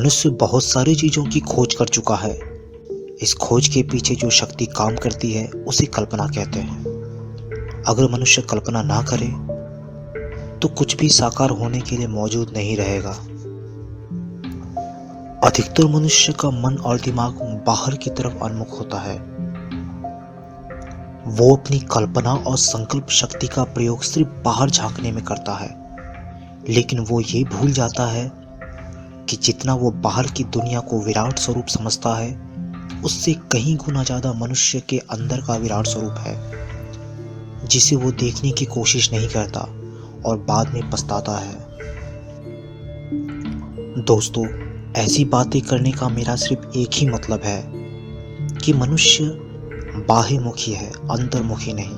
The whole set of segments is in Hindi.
मनुष्य बहुत सारी चीज़ों की खोज कर चुका है। इस खोज के पीछे जो शक्ति काम करती है उसे कल्पना कहते हैं। अगर मनुष्य कल्पना ना करे तो कुछ भी साकार होने के लिए मौजूद नहीं रहेगा। अधिकतर मनुष्य का मन और दिमाग बाहर की तरफ उन्मुख होता है। वो अपनी कल्पना और संकल्प शक्ति का प्रयोग सिर्फ बाहर झांकने में करता है, लेकिन वो ये भूल जाता है कि जितना वो बाहर की दुनिया को विराट स्वरूप समझता है, उससे कहीं गुना ज्यादा मनुष्य के अंदर का विराट स्वरूप है, जिसे वो देखने की कोशिश नहीं करता और बाद में पछताता है। दोस्तों, ऐसी बातें करने का मेरा सिर्फ एक ही मतलब है कि मनुष्य बाह्यमुखी है, अंतर्मुखी नहीं।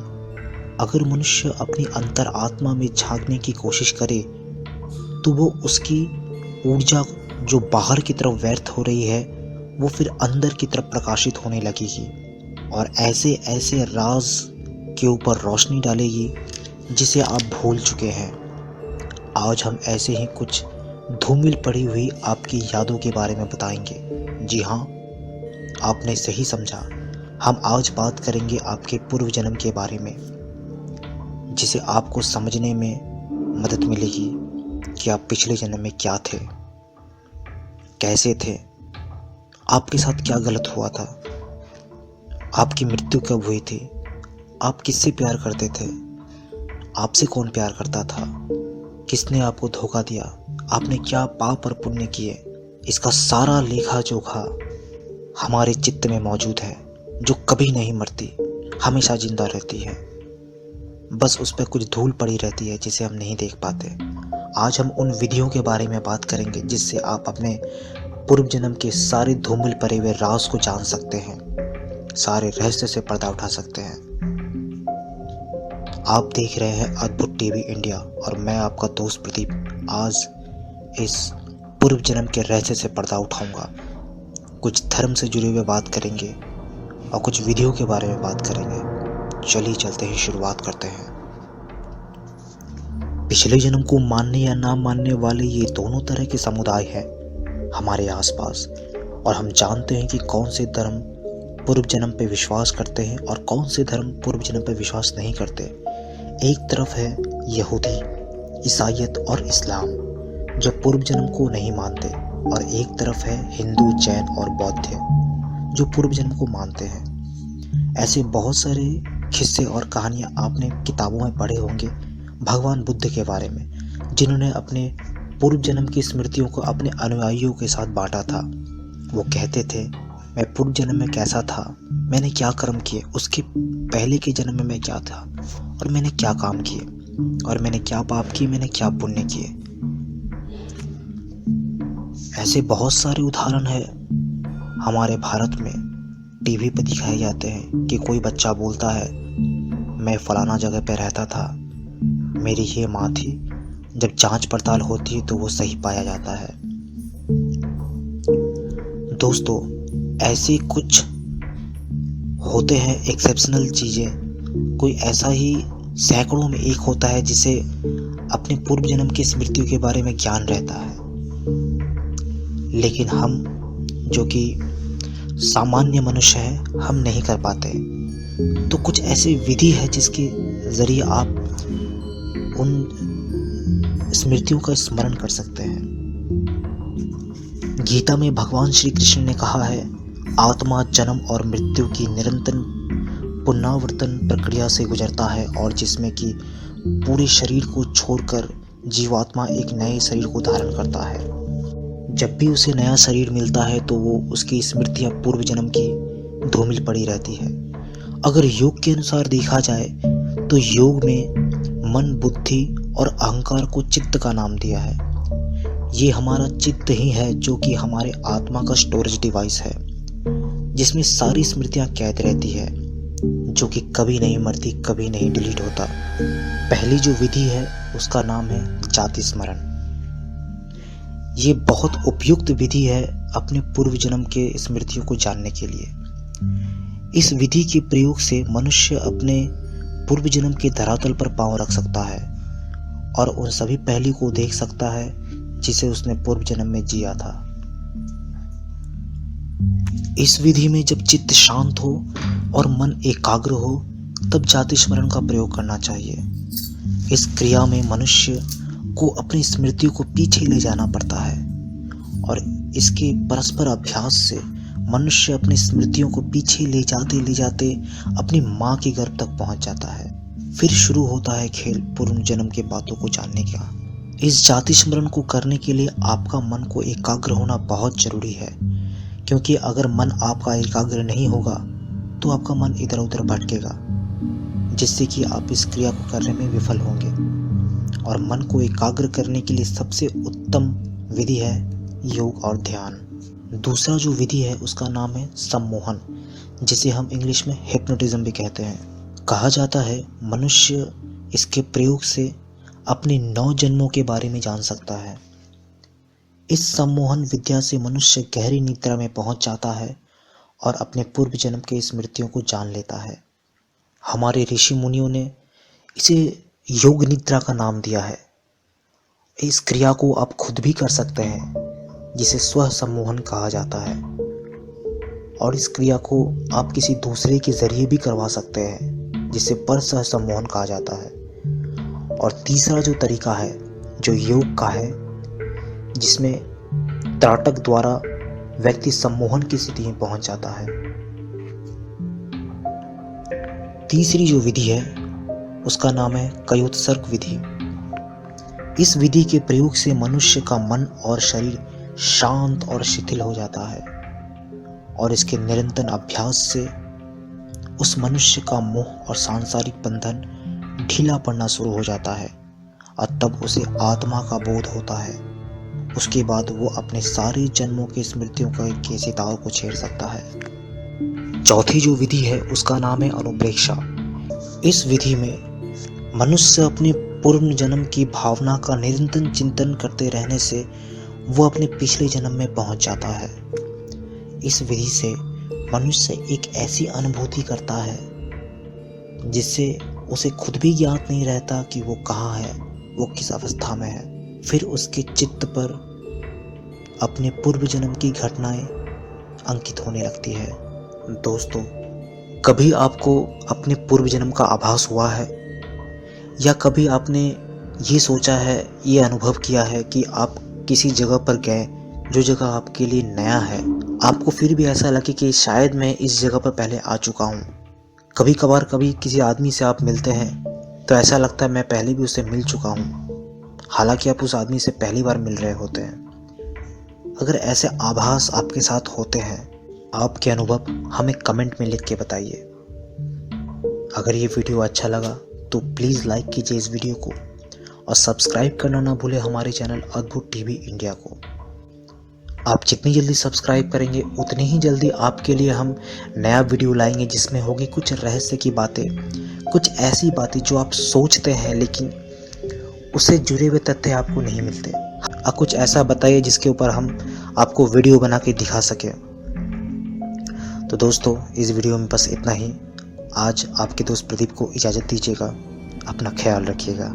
अगर मनुष्य अपनी अंतर आत्मा में झांकने की कोशिश करे तो वो उसकी ऊर्जा जो बाहर की तरफ व्यर्थ हो रही है वो फिर अंदर की तरफ प्रकाशित होने लगेगी और ऐसे ऐसे राज के ऊपर रोशनी डालेगी जिसे आप भूल चुके हैं। आज हम ऐसे ही कुछ धूमिल पड़ी हुई आपकी यादों के बारे में बताएंगे। जी हाँ, आपने सही समझा। हम आज बात करेंगे आपके पूर्व जन्म के बारे में, जिसे आपको समझने में मदद मिलेगी कि आप पिछले जन्म में क्या थे, कैसे थे, आपके साथ क्या गलत हुआ था, आपकी मृत्यु कब हुई थी, आप किससे प्यार करते थे, आपसे कौन प्यार करता था, किसने आपको धोखा दिया, आपने क्या पाप और पुण्य किए। इसका सारा लेखा जोखा हमारे चित्त में मौजूद है, जो कभी नहीं मरती, हमेशा जिंदा रहती है। बस उस पर कुछ धूल पड़ी रहती है जिसे हम नहीं देख पाते। आज हम उन विधियों के बारे में बात करेंगे जिससे आप अपने पूर्व जन्म के सारे धूमिल पड़े हुए राज को जान सकते हैं, सारे रहस्य से पर्दा उठा सकते हैं। आप देख रहे हैं अद्भुत टीवी इंडिया और मैं आपका दोस्त प्रदीप आज इस पूर्व जन्म के रहस्य से पर्दा उठाऊंगा। कुछ धर्म से जुड़े हुए बात करेंगे और कुछ विधियों के बारे में बात करेंगे। चलिए चलते हैं, शुरुआत करते हैं। पिछले जन्म को मानने या ना मानने वाले ये दोनों तरह के समुदाय हैं हमारे आसपास, और हम जानते हैं कि कौन से धर्म पूर्व जन्म पे विश्वास करते हैं और कौन से धर्म पूर्व जन्म पे विश्वास नहीं करते। एक तरफ है यहूदी, ईसाईयत और इस्लाम जो पूर्व जन्म को नहीं मानते, और एक तरफ है हिंदू, जैन और बौद्ध जो पूर्व जन्म को मानते हैं। ऐसे बहुत सारे किस्से और कहानियाँ आपने किताबों में पढ़े होंगे भगवान बुद्ध के बारे में, जिन्होंने अपने पूर्व जन्म की स्मृतियों को अपने अनुयायियों के साथ बांटा था। वो कहते थे, मैं पूर्व जन्म में कैसा था, मैंने क्या कर्म किए, उसके पहले के जन्म में मैं क्या था और मैंने क्या काम किए, और मैंने क्या पाप किए, मैंने क्या पुण्य किए। ऐसे बहुत सारे उदाहरण है हमारे भारत में, टीवी पर दिखाए जाते हैं कि कोई बच्चा बोलता है, मैं फलाना जगह पे रहता था, मेरी ये माँ थी। जब जांच पड़ताल होती है तो वो सही पाया जाता है। दोस्तों, ऐसे कुछ होते हैं एक्सेप्शनल चीज़ें। कोई ऐसा ही सैकड़ों में एक होता है जिसे अपने पूर्व जन्म की स्मृतियों के बारे में ज्ञान रहता है, लेकिन हम जो कि सामान्य मनुष्य हैं हम नहीं कर पाते। तो कुछ ऐसे विधि है जिसके जरिए आप उन स्मृतियों का स्मरण कर सकते हैं। गीता में भगवान श्री कृष्ण ने कहा है, आत्मा जन्म और मृत्यु की निरंतर पुनरावर्तन प्रक्रिया से गुजरता है, और जिसमें कि पूरे शरीर को छोड़कर जीवात्मा एक नए शरीर को धारण करता है। जब भी उसे नया शरीर मिलता है तो वो उसकी स्मृतियां पूर्व जन्म की धूमिल पड़ी रहती है। अगर योग के अनुसार देखा जाए तो योग में मन, बुद्धि और अहंकार को चित्त का नाम दिया है। ये हमारा चित्त ही है जो कि हमारे आत्मा का स्टोरेज डिवाइस है, जिसमें सारी स्मृतियां कैद रहती है, जो कि कभी नहीं मरती, कभी नहीं डिलीट होता। पहली जो विधि है उसका नाम है जाति स्मरण। ये बहुत उपयुक्त विधि है अपने पूर्व जन्म के स्मृतियों को जानने के लिए। इस विधि के प्रयोग से मनुष्य अपने पूर्व जन्म के धरातल पर पांव रख सकता है और उन सभी पहलू को देख सकता है जिसे उसने पूर्व जन्म में जिया था। इस विधि में जब चित्त शांत हो और मन एकाग्र हो तब जाति स्मरण का प्रयोग करना चाहिए। इस क्रिया में मनुष्य को अपनी स्मृतियों को पीछे ले जाना पड़ता है और इसके परस्पर अभ्यास से मनुष्य अपनी स्मृतियों को पीछे ले जाते अपनी माँ के गर्भ तक पहुँच जाता है। फिर शुरू होता है खेल पूर्व जन्म के बातों को जानने का। इस जाति स्मरण को करने के लिए आपका मन को एकाग्र होना बहुत जरूरी है, क्योंकि अगर मन आपका एकाग्र नहीं होगा तो आपका मन इधर उधर भटकेगा, जिससे कि आप इस क्रिया को करने में विफल होंगे। और मन को एकाग्र करने के लिए सबसे उत्तम विधि है योग और ध्यान। दूसरा जो विधि है उसका नाम है सम्मोहन, जिसे हम इंग्लिश में हिप्नोटिज्म भी कहते हैं। कहा जाता है मनुष्य इसके प्रयोग से अपने 9 जन्मों के बारे में जान सकता है। इस सम्मोहन विद्या से मनुष्य गहरी निद्रा में पहुंच जाता है और अपने पूर्व जन्म के स्मृतियों को जान लेता है। हमारे ऋषि मुनियों ने इसे योग निद्रा का नाम दिया है। इस क्रिया को आप खुद भी कर सकते हैं, जिसे स्व सम्मोहन कहा जाता है, और इस क्रिया को आप किसी दूसरे के जरिए भी करवा सकते हैं, जिसे पर सह सम्मोहन कहा जाता है। और तीसरा जो तरीका है जो योग का है, जिसमें त्राटक द्वारा व्यक्ति सम्मोहन की स्थिति में पहुंच जाता है। तीसरी जो विधि है उसका नाम है कायोत्सर्ग विधि। इस विधि के प्रयोग से मनुष्य का मन और शरीर शांत और शिथिल हो जाता है और इसके निरंतर अभ्यास से उस मनुष्य का मोह और सांसारिक बंधन ढीला पड़ना शुरू हो जाता है और तब उसे आत्मा का बोध होता है। उसके बाद वो अपने सारे जन्मों की स्मृतियों के सितारों को छेड़ सकता है। चौथी जो विधि है उसका नाम है अनुप्रेक्षा। इस विधि में मनुष्य अपने पूर्व जन्म की भावना का निरंतर चिंतन करते रहने से वो अपने पिछले जन्म में पहुंच जाता है। इस विधि से मनुष्य एक ऐसी अनुभूति करता है जिससे उसे खुद भी ज्ञात नहीं रहता कि वो कहाँ है, वो किस अवस्था में है। फिर उसके चित्त पर अपने पूर्व जन्म की घटनाएं अंकित होने लगती है। दोस्तों, कभी आपको अपने पूर्व जन्म का आभास हुआ है, या कभी आपने ये सोचा है, ये अनुभव किया है कि आप किसी जगह पर गए जो जगह आपके लिए नया है, आपको फिर भी ऐसा लगे कि शायद मैं इस जगह पर पहले आ चुका हूँ। कभी कभार कभी किसी आदमी से आप मिलते हैं तो ऐसा लगता है मैं पहले भी उससे मिल चुका हूँ, हालांकि आप उस आदमी से पहली बार मिल रहे होते हैं। अगर ऐसे आभास आपके साथ होते हैं, आपके अनुभव हमें कमेंट में लिख के बताइए। अगर ये वीडियो अच्छा लगा तो प्लीज़ लाइक कीजिए इस वीडियो को और सब्सक्राइब करना ना भूलें हमारे चैनल अद्भुत टीवी इंडिया को। आप जितनी जल्दी सब्सक्राइब करेंगे उतनी ही जल्दी आपके लिए हम नया वीडियो लाएंगे, जिसमें होगी कुछ रहस्य की बातें, कुछ ऐसी बातें जो आप सोचते हैं लेकिन उससे जुड़े हुए तथ्य आपको नहीं मिलते। आप कुछ ऐसा बताइए जिसके ऊपर हम आपको वीडियो बना के दिखा सकें। तो दोस्तों, इस वीडियो में बस इतना ही। आज आपके दोस्त प्रदीप को इजाज़त दीजिएगा। अपना ख्याल रखिएगा।